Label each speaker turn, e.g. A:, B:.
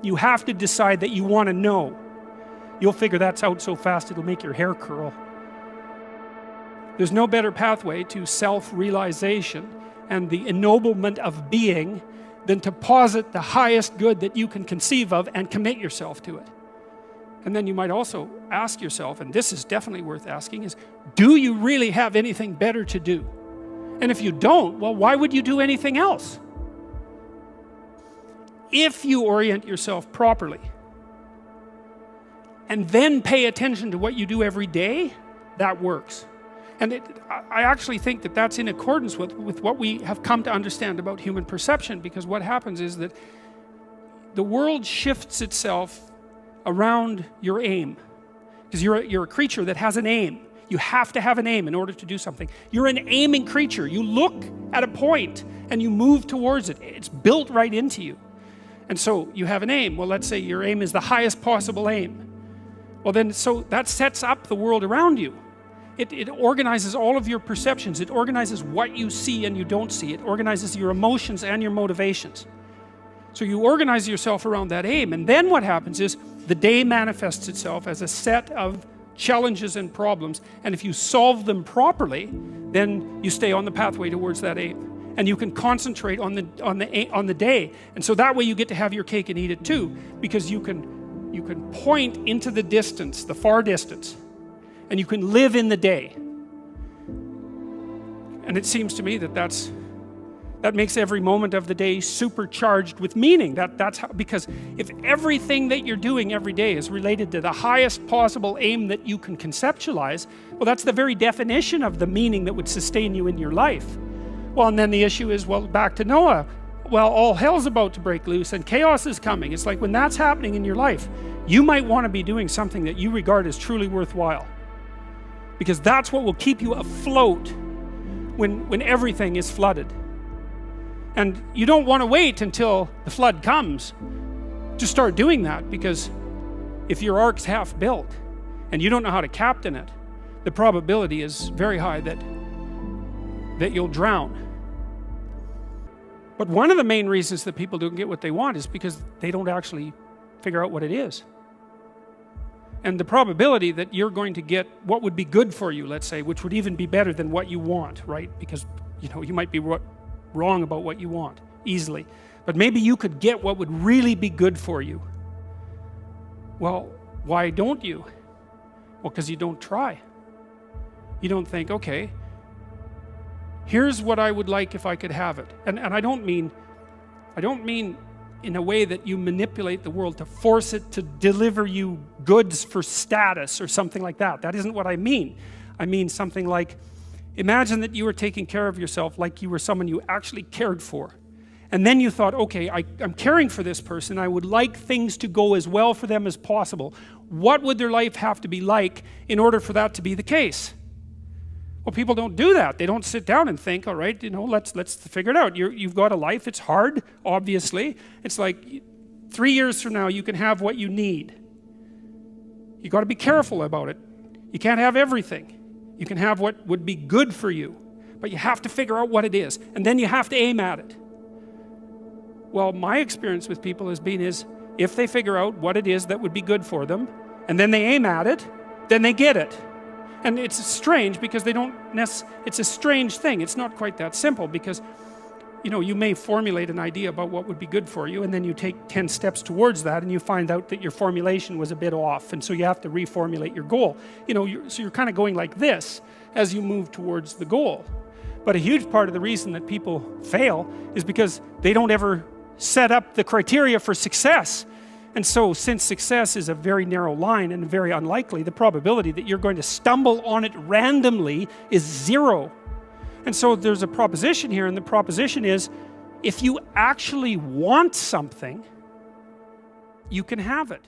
A: You have to decide that you want to know. You'll figure that's out so fast it'll make your hair curl. There's no better pathway to self-realization and the ennoblement of being than to posit the highest good that you can conceive of and commit yourself to it. And then you might also ask yourself, and this is definitely worth asking, is do you really have anything better to do? And if you don't, well, why would you do anything else? If you orient yourself properly and then pay attention to what you do every day, that works. And I actually think that that's in accordance with what we have come to understand about human perception, because what happens is that the world shifts itself around your aim, because you're a creature that has an aim. You have to have an aim in order to do something. You're an aiming creature. You look at a point and you move towards it. It's built right into you. And so you have an aim. Well, let's say your aim is the highest possible aim. Well then, so that sets up the world around you. It organizes all of your perceptions. It organizes what you see and you don't see. It organizes your emotions and your motivations. So you organize yourself around that aim, and then what happens is the day manifests itself as a set of challenges and problems, and if you solve them properly, then you stay on the pathway towards that aim, and you can concentrate on the day, and so that way you get to have your cake and eat it too, because you can point into the distance, the far distance, and you can live in the day. And it seems to me that that makes every moment of the day supercharged with meaning. That's how, because if everything that you're doing every day is related to the highest possible aim that you can conceptualize, well, that's the very definition of the meaning that would sustain you in your life. Well, and then the issue is, well, back to Noah. Well, all hell's about to break loose and chaos is coming. It's like when that's happening in your life, you might want to be doing something that you regard as truly worthwhile, because that's what will keep you afloat when everything is flooded. And you don't want to wait until the flood comes to start doing that, because if your ark's half built and you don't know how to captain it, the probability is very high that you'll drown. But one of the main reasons that people don't get what they want is because they don't actually figure out what it is. And the probability that you're going to get what would be good for you, let's say, which would even be better than what you want, right? Because, you know, you might be wrong about what you want easily, but maybe you could get what would really be good for you. Well, why don't you? Well, because you don't try. You don't think, okay, here's what I would like if I could have it. And I don't mean in a way that you manipulate the world to force it to deliver you goods for status or something like that. That isn't what I mean. I mean something like, imagine that you were taking care of yourself like you were someone you actually cared for. And then you thought, okay, I'm caring for this person. I would like things to go as well for them as possible. What would their life have to be like in order for that to be the case? Well, people don't do that. They don't sit down and think, all right, you know, let's figure it out. You've got a life. It's hard, obviously. It's like 3 years from now, you can have what you need. You got to be careful about it. You can't have everything. You can have what would be good for you, but you have to figure out what it is, and then you have to aim at it. Well, my experience with people has been is, if they figure out what it is that would be good for them, and then they aim at it, then they get it. And it's strange because it's a strange thing. It's not quite that simple, because, you know, you may formulate an idea about what would be good for you, and then you take 10 steps towards that, and you find out that your formulation was a bit off, and so you have to reformulate your goal. You know, so you're kind of going like this as you move towards the goal. But a huge part of the reason that people fail is because they don't ever set up the criteria for success. And so, since success is a very narrow line and very unlikely, the probability that you're going to stumble on it randomly is 0. And so there's a proposition here, and the proposition is, if you actually want something, you can have it.